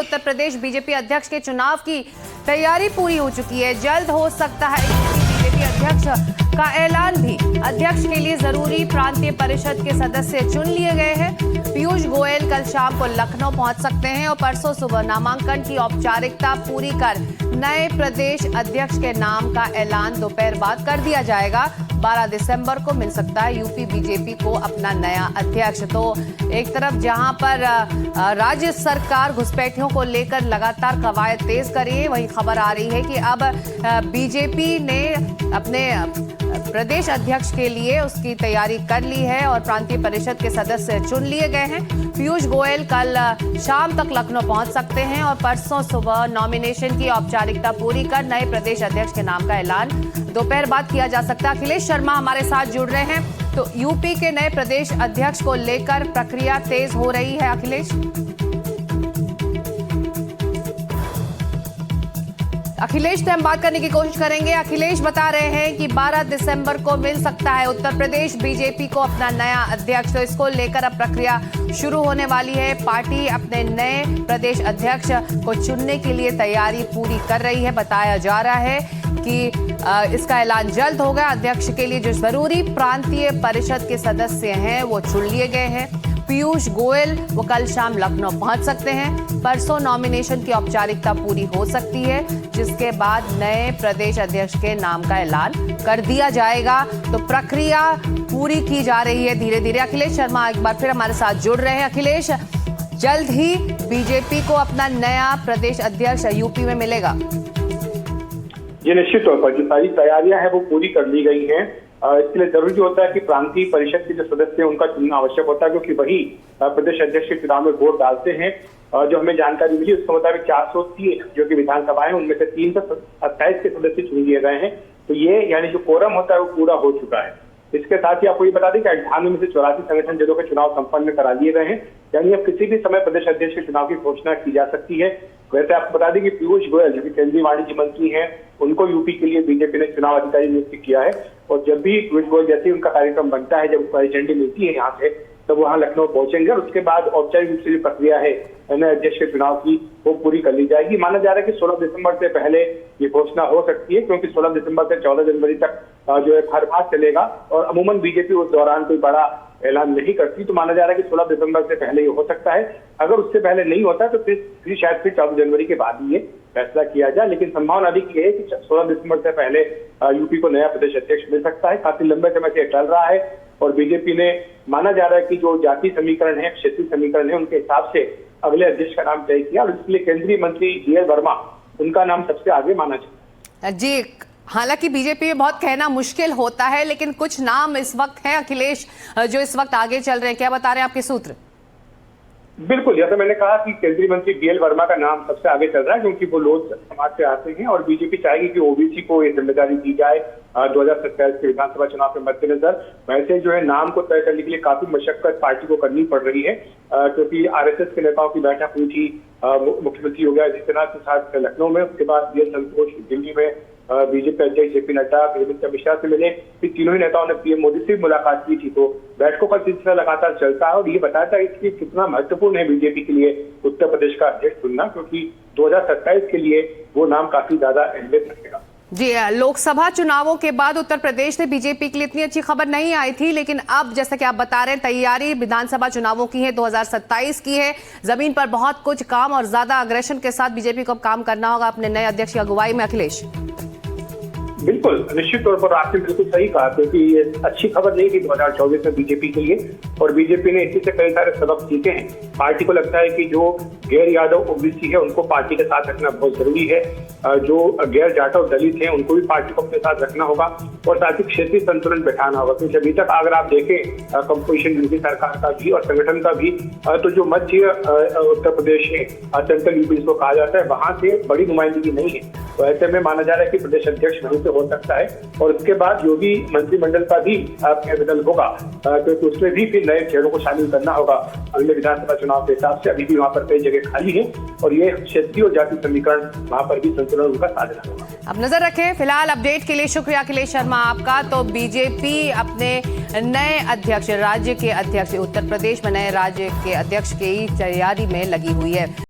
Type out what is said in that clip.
Uttar Pradesh BJP अध्यक्ष के चुनाव की तैयारी पूरी हो चुकी है। जल्द हो सकता है बीजेपी अध्यक्ष का ऐलान भी। अध्यक्ष के लिए जरूरी प्रांतीय परिषद के सदस्य चुन लिए गए हैं। पीयूष गोयल कल शाम को लखनऊ पहुंच सकते हैं और परसों सुबह नामांकन की औपचारिकता पूरी कर नए प्रदेश अध्यक्ष के नाम का ऐलान दोपहर बाद कर दिया जाएगा। 12 दिसंबर को मिल सकता है यूपी बीजेपी को अपना नया अध्यक्ष। तो एक तरफ जहां पर राज्य सरकार घुसपैठियों को लेकर लगातार कवायद तेज कर रही है, वहीं खबर आ रही है कि अब बीजेपी ने अपने प्रदेश अध्यक्ष के लिए उसकी तैयारी कर ली है और प्रांतीय परिषद के सदस्य चुन लिए गए हैं। पीयूष गोयल कल शाम तक लखनऊ पहुंच सकते हैं और परसों सुबह नॉमिनेशन की औपचारिकता पूरी कर नए प्रदेश अध्यक्ष के नाम का ऐलान दोपहर बाद किया जा सकता है। अखिलेश शर्मा हमारे साथ जुड़ रहे हैं। तो यूपी के नए प्रदेश अध्यक्ष को लेकर प्रक्रिया तेज हो रही है। अखिलेश से हम बात करने की कोशिश करेंगे। अखिलेश बता रहे हैं कि 12 दिसंबर को मिल सकता है उत्तर प्रदेश बीजेपी को अपना नया अध्यक्ष। तो इसको लेकर अब प्रक्रिया शुरू होने वाली है। पार्टी अपने नए प्रदेश अध्यक्ष को चुनने के लिए तैयारी पूरी कर रही है। बताया जा रहा है कि इसका ऐलान जल्द होगा। अध्यक्ष के लिए जो जरूरी प्रांतीय परिषद के सदस्य हैं वो चुन लिए गए हैं। पीयूष गोयल वो कल शाम लखनऊ पहुंच सकते हैं। परसों नॉमिनेशन की औपचारिकता पूरी हो सकती है, जिसके बाद नए प्रदेश अध्यक्ष के नाम का ऐलान कर दिया जाएगा। तो प्रक्रिया पूरी की जा रही है धीरे धीरे। अखिलेश शर्मा एक बार फिर हमारे साथ जुड़ रहे हैं। अखिलेश, जल्द ही बीजेपी को अपना नया प्रदेश अध्यक्ष यूपी में मिलेगा? ये निश्चित तौर पर जो सारी तैयारियां हैं वो पूरी कर ली गई हैं। इसके लिए जरूरी होता है कि प्रांतीय परिषद के जो सदस्य हैं उनका चुनना आवश्यक होता है, क्योंकि वही प्रदेश अध्यक्ष के चुनाव में वोट डालते हैं। जो हमें जानकारी मिली उसके मुताबिक 430 जो कि विधानसभा है उनमें से 327 के सदस्य चुन लिए गए हैं। तो ये यानी जो कोरम होता है वो पूरा हो चुका है। इसके साथ ही आपको ये बता दें कि 98 में से 84 संगठन जिलों के चुनाव संपन्न करा लिए गए हैं। यानी अब किसी भी समय प्रदेश अध्यक्ष के चुनाव की घोषणा की जा सकती है। वैसे आपको बता दें कि पीयूष गोयल जो कि केंद्रीय वाणिज्य मंत्री हैं, उनको यूपी के लिए बीजेपी ने चुनाव अधिकारी नियुक्त किया है। और जब भी पीयूष गोयल जैसे ही उनका कार्यक्रम बनता है, जब उनको झंडी मिलती है यहाँ से, तब वहाँ लखनऊ पहुंचेंगे और उसके बाद औपचारिक रूप से जो प्रक्रिया है नए अध्यक्ष के चुनाव की वो पूरी कर ली जाएगी। माना जा रहा है कि 16 दिसंबर से पहले ये घोषणा हो सकती है, क्योंकि 16 दिसंबर से 14 जनवरी तक जो है कार्यभार चलेगा और अमूमन बीजेपी उस दौरान कोई बड़ा ऐलान नहीं करती। तो माना जा रहा है कि 16 दिसंबर से पहले ये हो सकता है। अगर उससे पहले नहीं होता तो फिर शायद 14 जनवरी के बाद ही ये फैसला किया जाए। लेकिन संभावना अधिक ये है कि 16 दिसंबर से पहले यूपी को नया प्रदेश अध्यक्ष मिल सकता है। काफी लंबे समय से चल रहा है और बीजेपी ने माना जा रहा है कि जो जाति समीकरण है, क्षेत्रीय समीकरण है, उनके हिसाब से अगले अध्यक्ष का नाम तय किया और इसलिए केंद्रीय मंत्री बीएल वर्मा उनका नाम सबसे आगे माना जाता है। जी, हालांकि बीजेपी में बहुत कहना मुश्किल होता है, लेकिन कुछ नाम इस वक्त हैं अखिलेश जो इस वक्त आगे चल रहे हैं। क्या बता रहे हैं आपके सूत्र? बिल्कुल, जैसा मैंने कहा कि केंद्रीय मंत्री बीएल वर्मा का नाम सबसे आगे चल रहा है, क्योंकि वो लोग समाज से आते हैं और बीजेपी चाहेगी कि ओबीसी को ये जिम्मेदारी दी जाए 2027 के विधानसभा चुनाव के मद्देनजर। वैसे जो है नाम को तय करने के लिए काफी मशक्कत पार्टी को करनी पड़ रही है, क्योंकि आरएसएस के नेताओं की बैठक हुई थी मुख्यमंत्री योगी आदित्यनाथ के साथ लखनऊ में। उसके बाद बीएल संतोष दिल्ली में बीजेपी अध्यक्ष जेपी नड्डा, हेमंत मिश्रा से मिले। फिर तीनों ही नेताओं ने पीएम मोदी से मुलाकात की थी। तो बैठकों का सिलसिला लगातार चलता है और ये बताता है कि कितना महत्वपूर्ण है बीजेपी के लिए उत्तर प्रदेश का अध्यक्ष चुनना, क्योंकि 2027 के लिए वो नाम काफी ज्यादा अहमियत रखेगा। जी, लोकसभा चुनावों के बाद उत्तर प्रदेश से बीजेपी के लिए इतनी अच्छी खबर नहीं आई थी, लेकिन अब जैसा कि आप बता रहे हैं तैयारी विधानसभा चुनावों की है, 2027 की है। जमीन पर बहुत कुछ काम और ज्यादा अग्रेशन के साथ बीजेपी को काम करना होगा अपने नए अध्यक्ष की अगुवाई में। अखिलेश, बिल्कुल, निश्चित तौर पर आपने बिल्कुल सही कहा, क्योंकि ये अच्छी खबर नहीं थी 2024 में बीजेपी के लिए और बीजेपी ने इसी से कई सारे सबक सीखे हैं। पार्टी को लगता है कि जो गैर यादव ओबीसी है उनको पार्टी के साथ रखना बहुत जरूरी है। जो गैर जाटव दलित हैं उनको भी पार्टी को अपने साथ रखना होगा और साथ ही क्षेत्रीय संतुलन बैठाना होगा। क्योंकि अभी तक अगर आप देखें कंपोजिशन यूपी सरकार का भी और संगठन का भी, तो जो मध्य उत्तर प्रदेश है, सेंट्रल यूपी जिसको कहा जाता है, वहां से बड़ी नुमाइंदगी नहीं है। तो ऐसे में माना जा रहा है कि प्रदेश अध्यक्ष वहीं से हो सकता है और उसके बाद जो भी मंत्रिमंडल का भी बदल होगा, क्योंकि उसमें भी फिर नए चेहरों को शामिल करना होगा अगले विधानसभा चुनाव के हिसाब से। अभी भी वहाँ पर कई जगह खाली है और ये क्षेत्रीय और जाति समीकरण वहाँ पर भी संतुलन उनका साधना होगा। अब नजर रखें। फिलहाल अपडेट के लिए शुक्रिया अखिलेश शर्मा आपका। तो बीजेपी अपने नए अध्यक्ष, राज्य के अध्यक्ष, उत्तर प्रदेश में नए राज्य के अध्यक्ष की तैयारी में लगी हुई है।